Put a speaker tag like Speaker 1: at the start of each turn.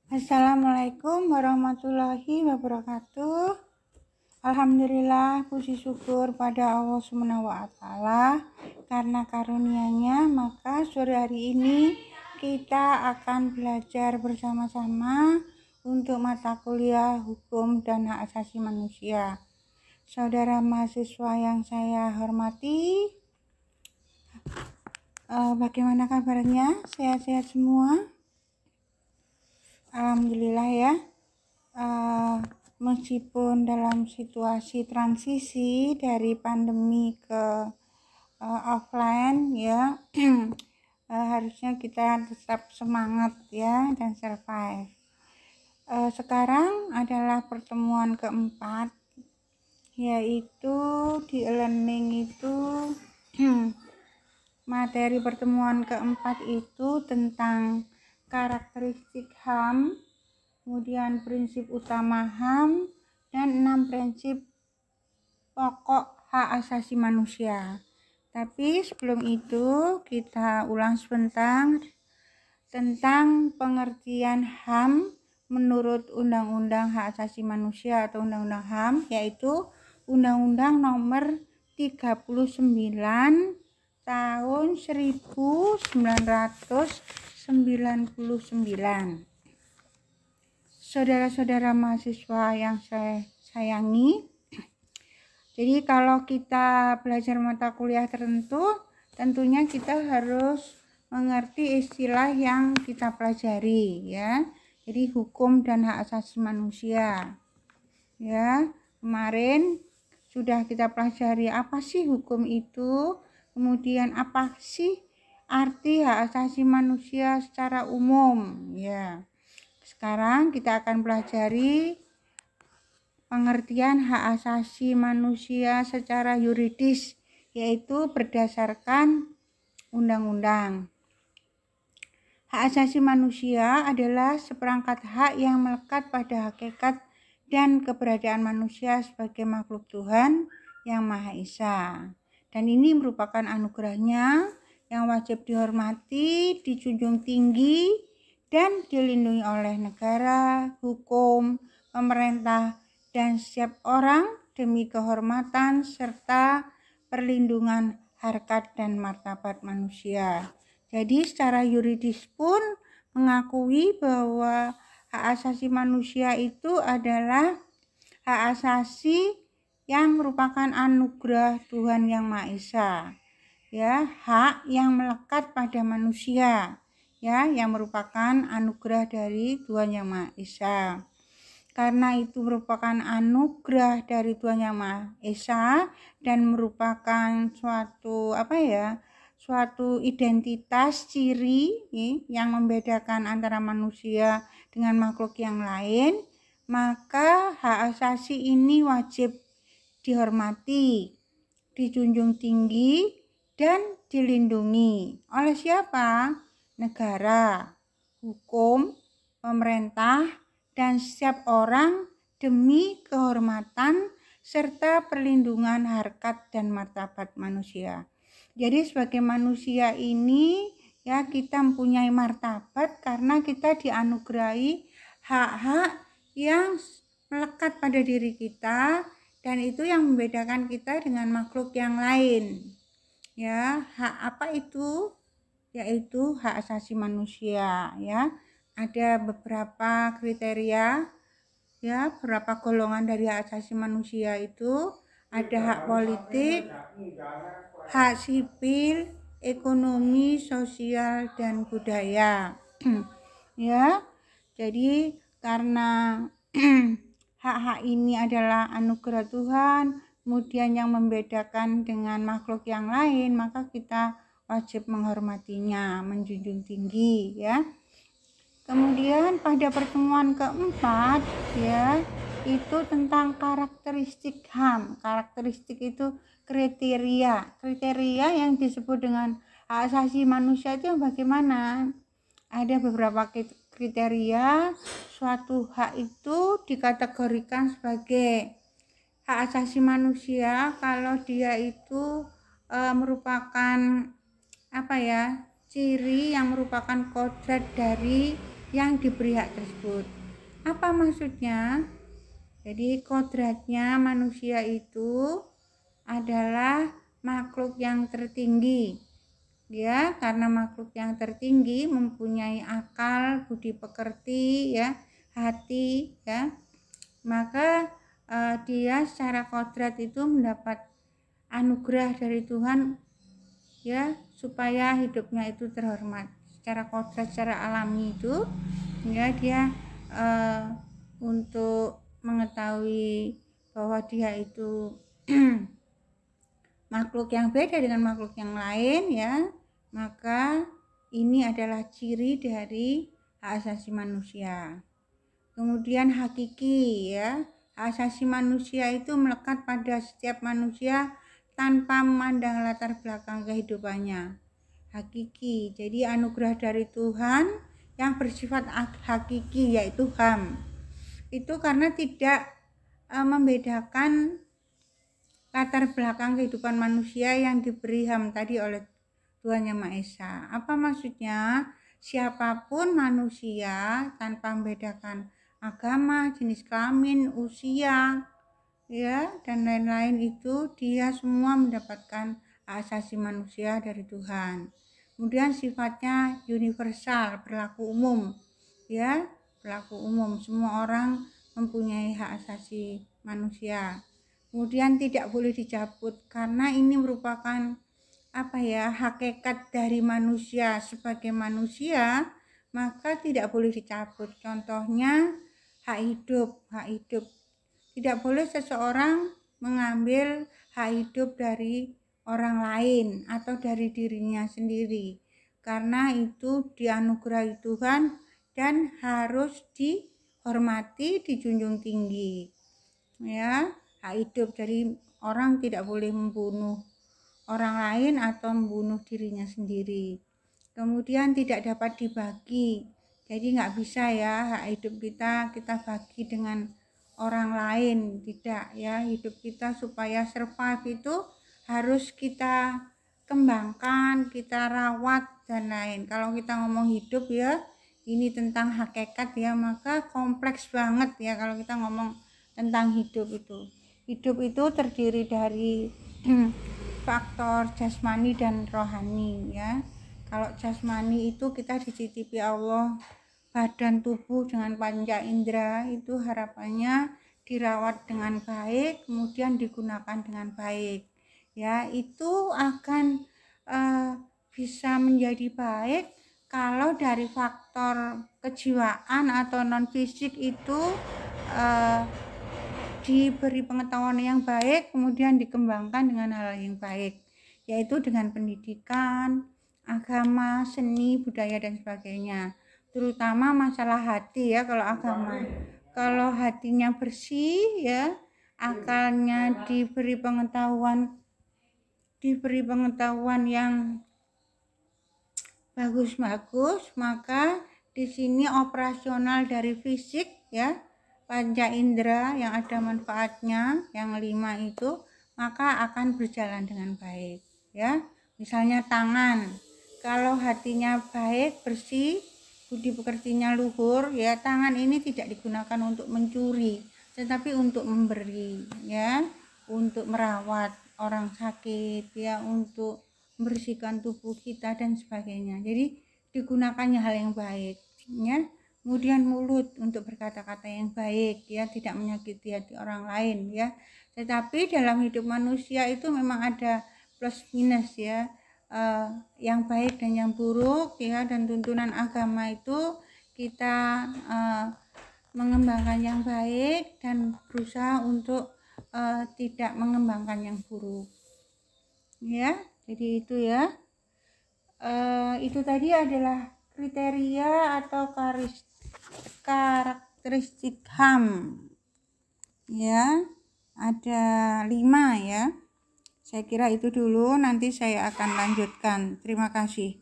Speaker 1: Assalamualaikum warahmatullahi wabarakatuh. Alhamdulillah, puji syukur pada Allah Subhanahu wa Ta'ala, karena karunia-Nya maka sore hari ini kita akan belajar bersama-sama untuk mata kuliah Hukum dan Hak Asasi Manusia. Saudara mahasiswa yang saya hormati, bagaimana kabarnya? Sehat-sehat semua? Alhamdulillah ya. Meskipun dalam situasi transisi dari pandemi ke offline ya, harusnya kita tetap semangat ya dan survive. Sekarang adalah pertemuan keempat, yaitu di e-learning itu materi pertemuan keempat itu tentang karakteristik HAM, kemudian prinsip utama HAM, dan 6 prinsip pokok hak asasi manusia. Tapi sebelum itu kita ulang sebentar tentang pengertian HAM menurut Undang-Undang Hak Asasi Manusia atau Undang-Undang HAM, yaitu Undang-Undang Nomor 39 tahun 1999. Saudara-saudara mahasiswa yang saya sayangi, jadi kalau kita belajar mata kuliah tertentu, tentunya kita harus mengerti istilah yang kita pelajari ya. Jadi hukum dan hak asasi manusia. Ya, kemarin sudah kita pelajari apa sih hukum itu, kemudian apa sih arti hak asasi manusia secara umum ya. Sekarang kita akan pelajari pengertian hak asasi manusia secara yuridis, yaitu berdasarkan undang-undang. Hak asasi manusia adalah seperangkat hak yang melekat pada hakikat dan keberadaan manusia sebagai makhluk Tuhan yang Maha Esa. Dan ini merupakan anugerahnya yang wajib dihormati, dijunjung tinggi, dan dilindungi oleh negara, hukum, pemerintah, dan setiap orang demi kehormatan serta perlindungan harkat dan martabat manusia. Jadi secara yuridis pun mengakui bahwa hak asasi manusia itu adalah hak asasi yang merupakan anugerah Tuhan yang Maha Esa. Ya, hak yang melekat pada manusia, ya, yang merupakan anugerah dari Tuhan yang Maha Esa. Karena itu merupakan anugerah dari Tuhan yang Maha Esa dan merupakan suatu identitas ciri yang membedakan antara manusia dengan makhluk yang lain, maka hak asasi ini wajib dihormati, dijunjung tinggi, dan dilindungi oleh siapa? Negara, hukum, pemerintah, dan setiap orang demi kehormatan serta perlindungan harkat dan martabat manusia. Jadi sebagai manusia ini ya, kita mempunyai martabat karena kita dianugerahi hak-hak yang melekat pada diri kita, dan itu yang membedakan kita dengan makhluk yang lain. Ya, hak apa itu? Yaitu hak asasi manusia ya. Ada beberapa kriteria ya, beberapa golongan dari hak asasi manusia itu ada hak politik, hak sipil, ekonomi, sosial, dan budaya. Ya, jadi karena hak-hak ini adalah anugerah Tuhan, kemudian yang membedakan dengan makhluk yang lain, maka kita wajib menghormatinya, menjunjung tinggi ya. Kemudian pada pertemuan keempat ya, itu tentang karakteristik HAM. Karakteristik itu kriteria yang disebut dengan hak asasi manusia itu yang bagaimana? Ada beberapa kriteria suatu hak itu dikategorikan sebagai hak asasi manusia kalau dia itu merupakan ciri yang merupakan kodrat dari yang diberi hak tersebut. Apa maksudnya? Jadi kodratnya manusia itu adalah makhluk yang tertinggi, ya, karena makhluk yang tertinggi mempunyai akal, budi pekerti, ya, hati, ya, maka dia secara kodrat itu mendapat anugerah dari Tuhan, ya, supaya hidupnya itu terhormat. Secara kodrat, secara alami itu, ya, dia untuk mengetahui bahwa dia itu makhluk yang beda dengan makhluk yang lain, ya, maka ini adalah ciri dari hak asasi manusia. Kemudian hakiki, ya, hak asasi manusia itu melekat pada setiap manusia tanpa memandang latar belakang kehidupannya. Hakiki, jadi anugerah dari Tuhan yang bersifat hakiki, yaitu HAM. Itu karena tidak membedakan latar belakang kehidupan manusia yang diberi HAM tadi oleh Tuhan Yang Maha Esa. Apa maksudnya? Siapapun manusia tanpa membedakan agama, jenis kelamin, usia, ya, dan lain-lain, itu dia semua mendapatkan hak asasi manusia dari Tuhan. Kemudian sifatnya universal, berlaku umum, ya, berlaku umum, semua orang mempunyai hak asasi manusia. Kemudian tidak boleh dicabut karena ini merupakan hakikat dari manusia sebagai manusia, maka tidak boleh dicabut. Contohnya hak hidup. Tidak boleh seseorang mengambil hak hidup dari orang lain atau dari dirinya sendiri, karena itu dianugerahi Tuhan dan harus dihormati, dijunjung tinggi, ya, hak hidup. Jadi orang tidak boleh membunuh orang lain atau membunuh dirinya sendiri. Kemudian tidak dapat dibagi, jadi nggak bisa, ya, hak hidup kita bagi dengan orang lain, tidak, ya. Hidup kita supaya survive itu harus kita kembangkan, kita rawat, dan lain. Kalau kita ngomong hidup, ya, ini tentang hakikat, ya, maka kompleks banget, ya, kalau kita ngomong tentang hidup itu. Hidup itu terdiri dari faktor jasmani dan rohani, ya. Kalau jasmani itu kita dicicipi Allah badan tubuh dengan panca indera, itu harapannya dirawat dengan baik, kemudian digunakan dengan baik, ya. Itu akan bisa menjadi baik kalau dari faktor kejiwaan atau non fisik itu diberi pengetahuan yang baik, kemudian dikembangkan dengan hal yang baik, yaitu dengan pendidikan, agama, seni, budaya, dan sebagainya. Terutama masalah hati, ya. Kalau agama, kalau hatinya bersih, ya, akalnya diberi pengetahuan yang bagus-bagus, maka di sini operasional dari fisik, ya, panca indera yang ada manfaatnya yang 5 itu, maka akan berjalan dengan baik, ya. Misalnya tangan, kalau hatinya baik, bersih, budi pekertinya luhur, ya, tangan ini tidak digunakan untuk mencuri, tetapi untuk memberi, ya, untuk merawat orang sakit, ya, untuk membersihkan tubuh kita dan sebagainya. Jadi digunakannya hal yang baik, ya. Kemudian mulut untuk berkata-kata yang baik, ya, tidak menyakiti hati orang lain, ya. Tetapi dalam hidup manusia itu memang ada plus minus, ya, yang baik dan yang buruk, ya, dan tuntunan agama itu kita mengembangkan yang baik dan berusaha untuk tidak mengembangkan yang buruk, ya. Jadi itu, ya, itu tadi adalah kriteria atau karakteristik HAM, ya, ada 5, ya. Saya kira itu dulu, nanti saya akan lanjutkan. Terima kasih.